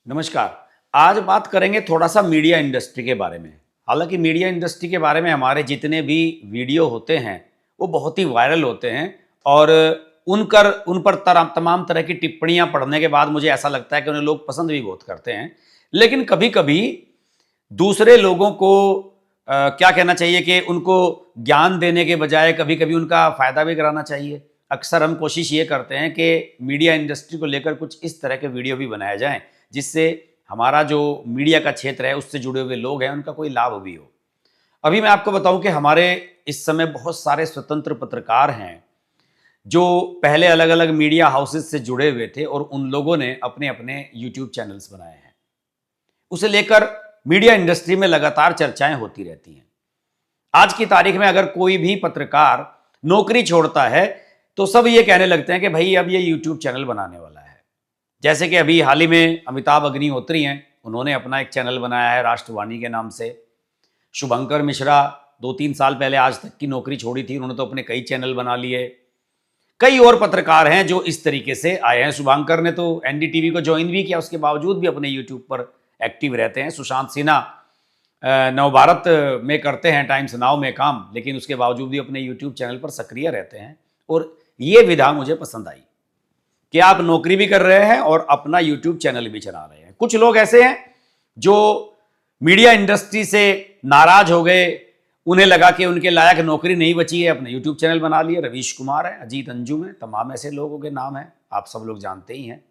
नमस्कार। आज बात करेंगे थोड़ा सा मीडिया इंडस्ट्री के बारे में। हालांकि मीडिया इंडस्ट्री के बारे में हमारे जितने भी वीडियो होते हैं वो बहुत ही वायरल होते हैं और उन पर तमाम तरह की टिप्पणियां पढ़ने के बाद मुझे ऐसा लगता है कि उन्हें लोग पसंद भी बहुत करते हैं। लेकिन कभी कभी दूसरे लोगों को क्या कहना चाहिए कि उनको ज्ञान देने के बजाय कभी कभी उनका फायदा भी कराना चाहिए। अक्सर हम कोशिश ये करते हैं कि मीडिया इंडस्ट्री को लेकर कुछ इस तरह के वीडियो भी बनाए जाएं जिससे हमारा जो मीडिया का क्षेत्र है उससे जुड़े हुए लोग हैं उनका कोई लाभ भी हो। अभी मैं आपको बताऊं कि हमारे इस समय बहुत सारे स्वतंत्र पत्रकार हैं जो पहले अलग अलग मीडिया हाउसेस से जुड़े हुए थे और उन लोगों ने अपने अपने यूट्यूब चैनल्स बनाए हैं। उसे लेकर मीडिया इंडस्ट्री में लगातार चर्चाएं होती रहती हैं। आज की तारीख में अगर कोई भी पत्रकार नौकरी छोड़ता है तो सब ये कहने लगते हैं कि भाई अब ये यूट्यूब चैनल बनाने वाला है। जैसे कि अभी हाल ही में अमिताभ अग्निहोत्री हैं, उन्होंने अपना एक चैनल बनाया है राष्ट्रवाणी के नाम से। शुभंकर मिश्रा 2-3 साल पहले आज तक की नौकरी छोड़ी थी, उन्होंने तो अपने कई चैनल बना लिए। कई और पत्रकार हैं जो इस तरीके से आए हैं। शुभंकर ने तो एनडीटीवी को ज्वाइन भी किया, उसके बावजूद भी अपने यूट्यूब पर एक्टिव रहते हैं। सुशांत सिन्हा नवभारत में करते हैं टाइम्स नाउ में काम, लेकिन उसके बावजूद भी अपने यूट्यूब चैनल पर सक्रिय रहते हैं। और ये विधा मुझे पसंद आई कि आप नौकरी भी कर रहे हैं और अपना यूट्यूब चैनल भी चला रहे हैं। कुछ लोग ऐसे हैं जो मीडिया इंडस्ट्री से नाराज हो गए, उन्हें लगा कि उनके लायक नौकरी नहीं बची है, अपने यूट्यूब चैनल बना लिए। रवीश कुमार है, अजीत अंजुम है, तमाम ऐसे लोगों के नाम हैं, आप सब लोग जानते ही हैं।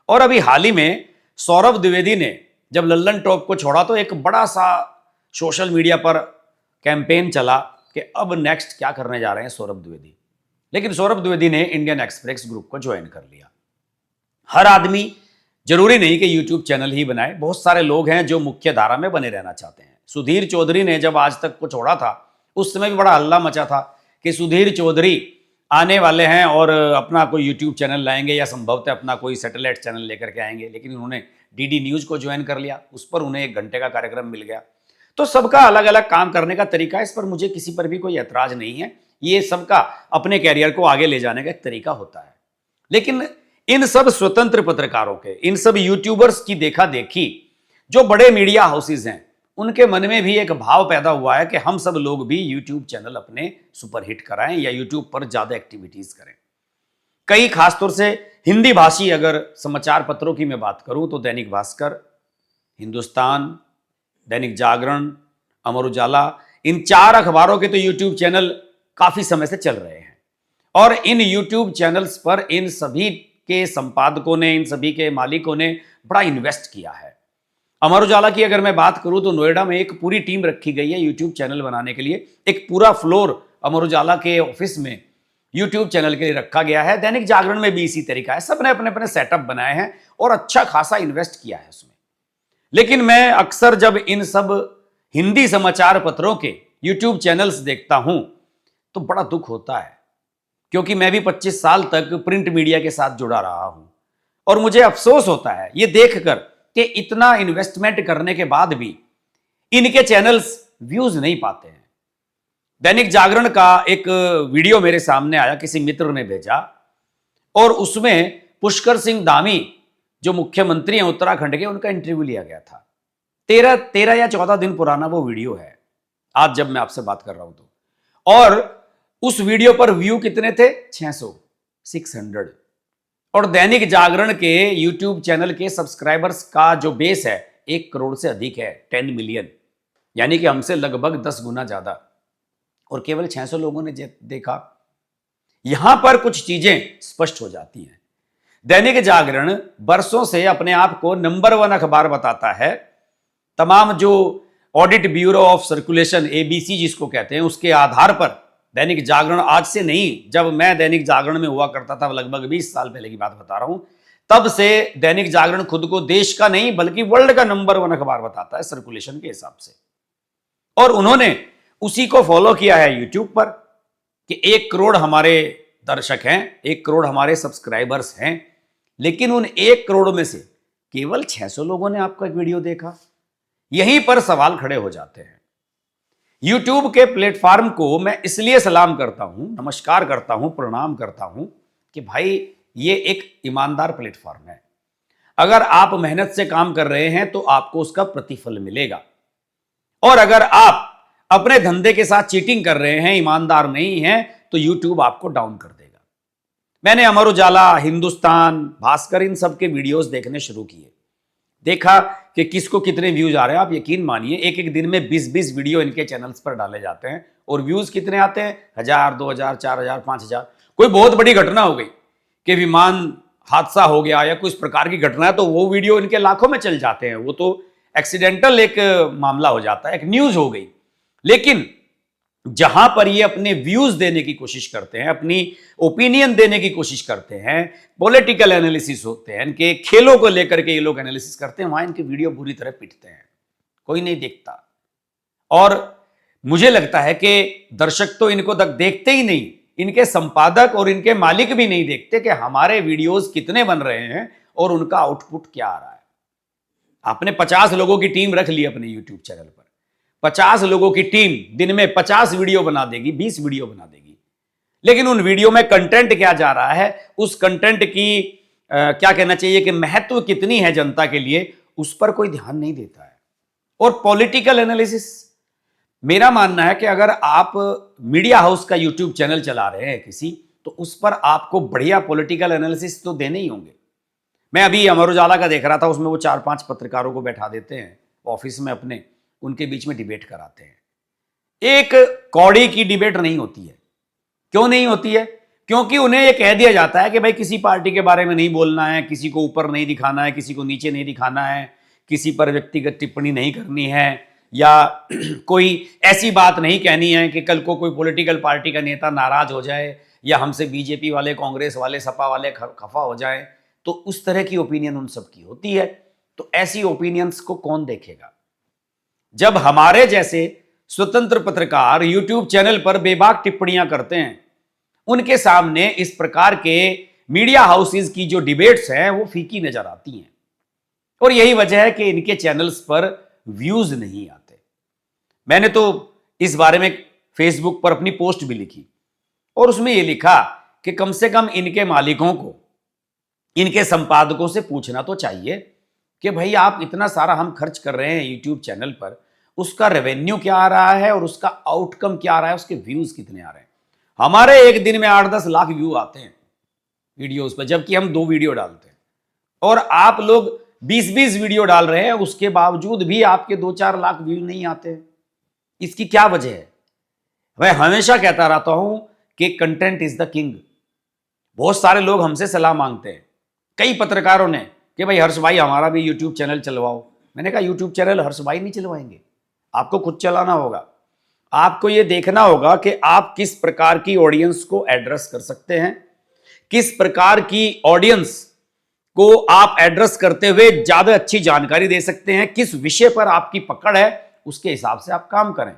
और अभी हाल ही में सौरभ द्विवेदी ने जब लल्लन टॉप को छोड़ा तो एक बड़ा सा सोशल मीडिया पर कैंपेन चला कि अब नेक्स्ट क्या करने जा रहे हैं सौरभ द्विवेदी। लेकिन सौरभ द्विवेदी ने इंडियन एक्सप्रेस ग्रुप को ज्वाइन कर लिया। हर आदमी जरूरी नहीं कि यूट्यूब चैनल ही बनाए, बहुत सारे लोग हैं जो मुख्य धारा में बने रहना चाहते हैं। सुधीर चौधरी ने जब आज तक को छोड़ा था उस समय भी बड़ा हल्ला मचा था कि सुधीर चौधरी आने वाले हैं और अपना कोई यूट्यूब चैनल लाएंगे या संभवतः अपना कोई सैटेलाइट चैनल लेकर के आएंगे। लेकिन उन्होंने डीडी न्यूज को ज्वाइन कर लिया, उस पर उन्हें 1 घंटे का कार्यक्रम मिल गया। तो सबका अलग अलग काम करने का तरीका है, इस पर मुझे किसी पर भी कोई ऐतराज नहीं है। ये सबका अपने कैरियर को आगे ले जाने का एक तरीका होता है। लेकिन इन सब स्वतंत्र पत्रकारों के, इन सब यूट्यूबर्स की देखा देखी जो बड़े मीडिया हाउसेज हैं, उनके मन में भी एक भाव पैदा हुआ है कि हम सब लोग भी यूट्यूब चैनल अपने सुपरहिट कराएं या यूट्यूब पर ज्यादा एक्टिविटीज करें। कई खासतौर से हिंदी भाषी अगर समाचार पत्रों की मैं बात करूं तो दैनिक भास्कर, हिंदुस्तान, दैनिक जागरण, अमर उजाला, इन 4 अखबारों के तो यूट्यूब चैनल काफी समय से चल रहे हैं। और इन यूट्यूब चैनल्स पर इन सभी के संपादकों ने, इन सभी के मालिकों ने बड़ा इन्वेस्ट किया है। अमर उजाला की अगर मैं बात करूं तो नोएडा में एक पूरी टीम रखी गई है यूट्यूब चैनल बनाने के लिए। एक पूरा फ्लोर अमर उजाला के ऑफिस में यूट्यूब चैनल के लिए रखा गया है। दैनिक जागरण में भी इसी तरीका है, सबने अपने अपने सेटअप बनाए हैं और अच्छा खासा इन्वेस्ट किया है उसमें। लेकिन मैं अक्सर जब इन सब हिंदी समाचार पत्रों के यूट्यूब चैनल्स देखता हूं तो बड़ा दुख होता है, क्योंकि मैं भी 25 साल तक प्रिंट मीडिया के साथ जुड़ा रहा हूं और मुझे अफसोस होता है ये देखकर कि इतना इन्वेस्टमेंट करने के बाद भी इनके चैनल्स व्यूज नहीं पाते हैं। दैनिक जागरण का एक वीडियो मेरे सामने आया, किसी मित्र ने भेजा, और उसमें पुष्कर सिंह धामी जो मुख्यमंत्री हैं उत्तराखंड के, उनका इंटरव्यू लिया गया था। 13 या 14 दिन पुराना वो वीडियो है आज जब मैं आपसे बात कर रहा हूं तो। और उस वीडियो पर व्यू कितने थे? 600। और दैनिक जागरण के यूट्यूब चैनल के सब्सक्राइबर्स का जो बेस है 1 करोड़ से अधिक है, 10 मिलियन, यानी कि हमसे लगभग 10 गुना ज्यादा, और केवल 600 लोगों ने देखा। यहां पर कुछ चीजें स्पष्ट हो जाती हैं। दैनिक जागरण बरसों से अपने आप को नंबर 1 अखबार बताता है। तमाम जो audit bureau of circulation, ABC जिसको कहते हैं, उसके आधार पर दैनिक जागरण, आज से नहीं, जब मैं दैनिक जागरण में हुआ करता था लगभग 20 साल पहले की बात बता रहा हूं, तब से दैनिक जागरण खुद को देश का नहीं बल्कि वर्ल्ड का नंबर 1 अखबार बताता है सर्कुलेशन के हिसाब से। और उन्होंने उसी को फॉलो किया है यूट्यूब पर कि 1 करोड़ हमारे दर्शक हैं, 1 करोड़ हमारे सब्सक्राइबर्स हैं। लेकिन उन 1 करोड़ में से केवल 600 लोगों ने आपका एक वीडियो देखा। यहीं पर सवाल खड़े हो जाते हैं। YouTube के प्लेटफॉर्म को मैं इसलिए सलाम करता हूं, नमस्कार करता हूं, प्रणाम करता हूं कि भाई ये एक ईमानदार प्लेटफॉर्म है। अगर आप मेहनत से काम कर रहे हैं तो आपको उसका प्रतिफल मिलेगा, और अगर आप अपने धंधे के साथ चीटिंग कर रहे हैं, ईमानदार नहीं हैं, तो YouTube आपको डाउन कर देगा। मैंने अमर उजाला, हिंदुस्तान, भास्कर, इन सब के वीडियोस देखने शुरू किए। देखा कि किसको कितने व्यूज आ रहे हैं। आप यकीन मानिए एक एक दिन में 20-20 वीडियो इनके चैनल्स पर डाले जाते हैं, और व्यूज कितने आते हैं? 1000, 2000, 4000, 5000। कोई बहुत बड़ी घटना हो गई कि विमान हादसा हो गया या कुछ प्रकार की घटना है, तो वो वीडियो इनके लाखों में चल जाते हैं। वो तो एक्सीडेंटल एक मामला हो जाता है, एक न्यूज हो गई। लेकिन जहां पर ये अपने व्यूज देने की कोशिश करते हैं, अपनी ओपिनियन देने की कोशिश करते हैं, पॉलिटिकल एनालिसिस होते हैं, इनके खेलों को लेकर के ये लोग एनालिसिस करते हैं, वहां इनके वीडियो बुरी तरह पिटते हैं, कोई नहीं देखता। और मुझे लगता है कि दर्शक तो इनको तक देखते ही नहीं, इनके संपादक और इनके मालिक भी नहीं देखते कि हमारे वीडियोस कितने बन रहे हैं और उनका आउटपुट क्या आ रहा है। आपने 50 लोगों की टीम रख ली अपने यूट्यूब चैनल पर, 50 लोगों की टीम दिन में 50 वीडियो बना देगी, 20 वीडियो बना देगी, लेकिन उन वीडियो में कंटेंट क्या जा रहा है, उस कंटेंट की क्या कहना चाहिए कि महत्व कितनी है जनता के लिए, उस पर कोई ध्यान नहीं देता है। और पॉलिटिकल एनालिसिस, मेरा मानना है कि अगर आप मीडिया हाउस का यूट्यूब चैनल चला रहे हैं किसी, तो उस पर आपको बढ़िया पॉलिटिकल एनालिसिस तो देने ही होंगे। मैं अभी अमर उजाला का देख रहा था, उसमें वो 4-5 पत्रकारों को बैठा देते हैं ऑफिस में अपने, उनके बीच में डिबेट कराते हैं। एक कौड़ी की डिबेट नहीं होती है। क्यों नहीं होती है? क्योंकि उन्हें यह कह दिया जाता है कि भाई किसी पार्टी के बारे में नहीं बोलना है, किसी को ऊपर नहीं दिखाना है, किसी को नीचे नहीं दिखाना है, किसी पर व्यक्तिगत टिप्पणी नहीं करनी है, या कोई ऐसी बात नहीं कहनी है कि कल को कोई पॉलिटिकल पार्टी का नेता नाराज हो जाए, या हमसे बीजेपी वाले, कांग्रेस वाले, सपा वाले खफा हो जाए। तो उस तरह की ओपिनियन उन सबकी होती है। तो ऐसी ओपिनियंस को कौन देखेगा? जब हमारे जैसे स्वतंत्र पत्रकार यूट्यूब चैनल पर बेबाक टिप्पणियां करते हैं, उनके सामने इस प्रकार के मीडिया हाउसेस की जो डिबेट्स हैं वो फीकी नजर आती हैं। और यही वजह है कि इनके चैनल्स पर व्यूज नहीं आते। मैंने तो इस बारे में फेसबुक पर अपनी पोस्ट भी लिखी, और उसमें यह लिखा कि कम से कम इनके मालिकों को, इनके संपादकों से पूछना तो चाहिए कि भाई आप इतना सारा हम खर्च कर रहे हैं यूट्यूब चैनल पर, उसका रेवेन्यू क्या आ रहा है और उसका आउटकम क्या आ रहा है, उसके व्यूज कितने आ रहे हैं। हमारे एक दिन में 8-10 लाख व्यू आते हैं वीडियोस पर, जबकि हम 2 वीडियो डालते हैं, और आप लोग 20-20 वीडियो डाल रहे हैं, उसके बावजूद भी आपके 2-4 लाख व्यू नहीं आते हैं। इसकी क्या वजह है? मैं हमेशा कहता रहता हूं कि कंटेंट इज द किंग। बहुत सारे लोग हमसे सलाह मांगते हैं, कई पत्रकारों ने, कि भाई हर्ष भाई हमारा भी यूट्यूब चैनल चलवाओ। मैंने कहा यूट्यूब चैनल हर्ष भाई नहीं चलवाएंगे, आपको खुद चलाना होगा। आपको यह देखना होगा कि आप किस प्रकार की ऑडियंस को एड्रेस कर सकते हैं, किस प्रकार की ऑडियंस को आप एड्रेस करते हुए ज्यादा अच्छी जानकारी दे सकते हैं, किस विषय पर आपकी पकड़ है, उसके हिसाब से आप काम करें,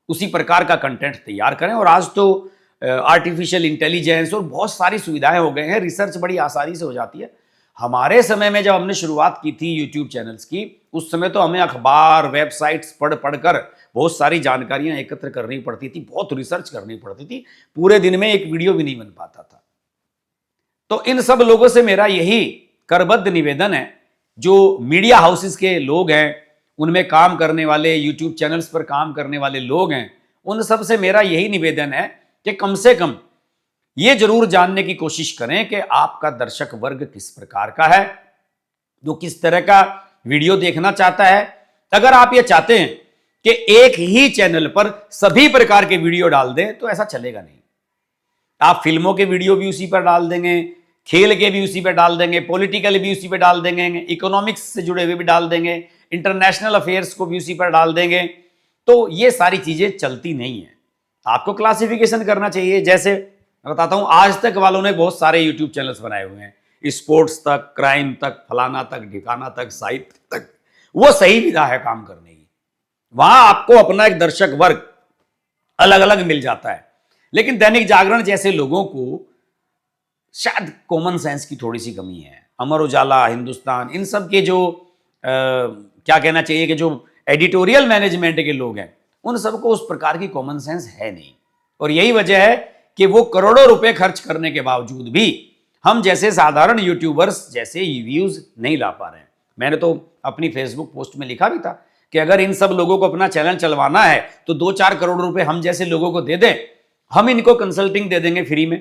उसी प्रकार का कंटेंट तैयार करें। और आज तो आर्टिफिशियल इंटेलिजेंस और बहुत सारी सुविधाएं हो गए हैं, रिसर्च बड़ी आसानी से हो जाती है। हमारे समय में जब हमने शुरुआत की थी यूट्यूब चैनल्स की, उस समय तो हमें अखबार, वेबसाइट्स पढ़कर बहुत सारी जानकारियां एकत्र करनी पड़ती थी, बहुत रिसर्च करनी पड़ती थी, पूरे दिन में एक वीडियो भी नहीं बन पाता था। तो इन सब लोगों से मेरा यही करबद्ध निवेदन है, जो मीडिया हाउसेस के लोग हैं, उनमें काम करने वाले, यूट्यूब चैनल्स पर काम करने वाले लोग हैं, उन सब से मेरा यही निवेदन है कि कम से कम ये जरूर जानने की कोशिश करें कि आपका दर्शक वर्ग किस प्रकार का है, जो किस तरह का वीडियो देखना चाहता है। अगर आप ये चाहते हैं कि एक ही चैनल पर सभी प्रकार के वीडियो डाल दें, तो ऐसा चलेगा नहीं। आप फिल्मों के वीडियो भी उसी पर डाल देंगे, खेल के भी उसी पर डाल देंगे, पॉलिटिकल भी उसी पर डाल देंगे, इकोनॉमिक्स से जुड़े हुए भी डाल देंगे, इंटरनेशनल अफेयर्स को भी उसी पर डाल देंगे। तो ये सारी चीजें चलती नहीं है। आपको क्लासिफिकेशन करना चाहिए। जैसे मैं बताता हूं, आज तक वालों ने बहुत सारे यूट्यूब चैनल्स बनाए हुए हैं, स्पोर्ट्स तक, क्राइम तक, फलाना तक, ढिकाना तक, साहित्य तक। वो सही विधा है काम करने की, वहां आपको अपना एक दर्शक वर्ग अलग अलग मिल जाता है। लेकिन दैनिक जागरण जैसे लोगों को शायद कॉमन सेंस की थोड़ी सी कमी है, अमर उजाला, हिंदुस्तान, इन सब के जो क्या कहना चाहिए कि जो एडिटोरियल मैनेजमेंट के लोग हैं, उन सबको उस प्रकार की कॉमन सेंस है नहीं। और यही वजह है कि वो करोड़ों रुपए खर्च करने के बावजूद भी हम जैसे साधारण यूट्यूबर्स जैसे व्यूज नहीं ला पा रहे हैं। मैंने तो अपनी फेसबुक पोस्ट में लिखा भी था कि अगर इन सब लोगों को अपना चैनल चलवाना है तो 2-4 करोड़ रुपए हम जैसे लोगों को दे दें, हम इनको कंसल्टिंग दे देंगे फ्री में।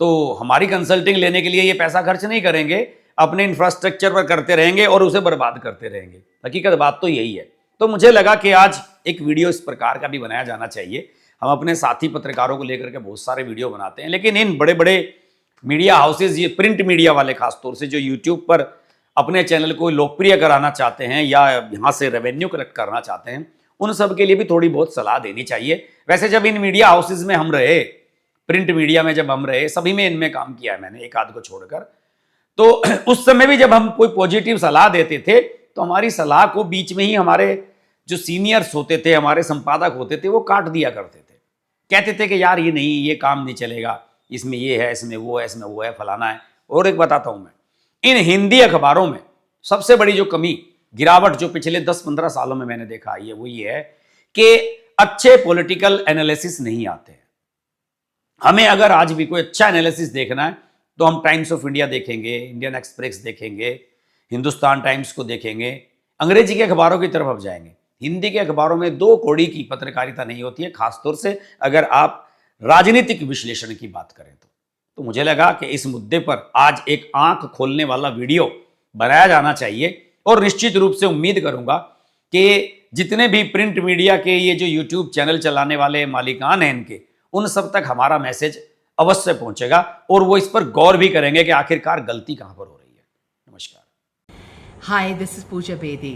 तो हमारी कंसल्टिंग लेने के लिए ये पैसा खर्च नहीं करेंगे, अपने इंफ्रास्ट्रक्चर पर करते रहेंगे और उसे बर्बाद करते रहेंगे। हकीकत बात तो यही है। तो मुझे लगा कि आज एक वीडियो इस प्रकार का भी बनाया जाना चाहिए। हम अपने साथी पत्रकारों को लेकर के बहुत सारे वीडियो बनाते हैं, लेकिन इन बड़े बड़े मीडिया हाउसेज, ये प्रिंट मीडिया वाले खासतौर से जो यूट्यूब पर अपने चैनल को लोकप्रिय कराना चाहते हैं या यहाँ से रेवेन्यू कलेक्ट करना चाहते हैं, उन सब के लिए भी थोड़ी बहुत सलाह देनी चाहिए। वैसे जब इन मीडिया हाउसेज में हम रहे, प्रिंट मीडिया में जब हम रहे, सभी में इनमें काम किया है मैंने, एक आध को छोड़कर, तो उस समय भी जब हम कोई पॉजिटिव सलाह देते थे तो हमारी सलाह को बीच में ही हमारे जो सीनियर्स होते थे, हमारे संपादक होते थे, वो काट दिया करते थे। कहते थे कि यार ये नहीं, ये काम नहीं चलेगा, इसमें ये है, इसमें वो है, इसमें वो है, फलाना है। और एक बताता हूं मैं, इन हिंदी अखबारों में सबसे बड़ी जो कमी, गिरावट जो पिछले 10-15 सालों में मैंने देखा है, वो ये है कि अच्छे पॉलिटिकल एनालिसिस नहीं आते हैं। हमें अगर आज भी कोई अच्छा एनालिसिस देखना है तो हम टाइम्स ऑफ इंडिया देखेंगे, इंडियन एक्सप्रेस देखेंगे, हिंदुस्तान टाइम्स को देखेंगे, अंग्रेजी के अखबारों की तरफ अब जाएंगे। हिंदी के अखबारों में 2 कौड़ी की पत्रकारिता नहीं होती है, खासतौर से अगर आप राजनीतिक विश्लेषण की बात करें तो मुझे लगा कि इस मुद्दे पर आज एक आंख खोलने वाला वीडियो बनाया जाना चाहिए। और निश्चित रूप से उम्मीद करूंगा कि जितने भी प्रिंट मीडिया के ये जो यूट्यूब चैनल चलाने वाले मालिकान हैं इनके, उन सब तक हमारा मैसेज अवश्य पहुंचेगा और वो इस पर गौर भी करेंगे कि आखिरकार गलती कहां पर हो रही है। नमस्कार। Hi, this is Pooja Bedi,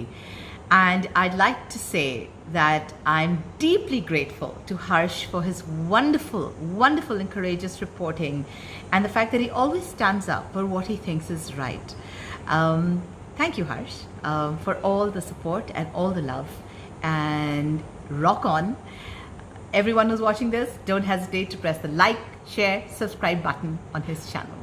and I'd like to say that I'm deeply grateful to Harsh for his wonderful, wonderful and courageous reporting and the fact that he always stands up for what he thinks is right. Thank you, Harsh, for all the support and all the love, and rock on. Everyone who's watching this, don't hesitate to press the like, share, subscribe button on his channel.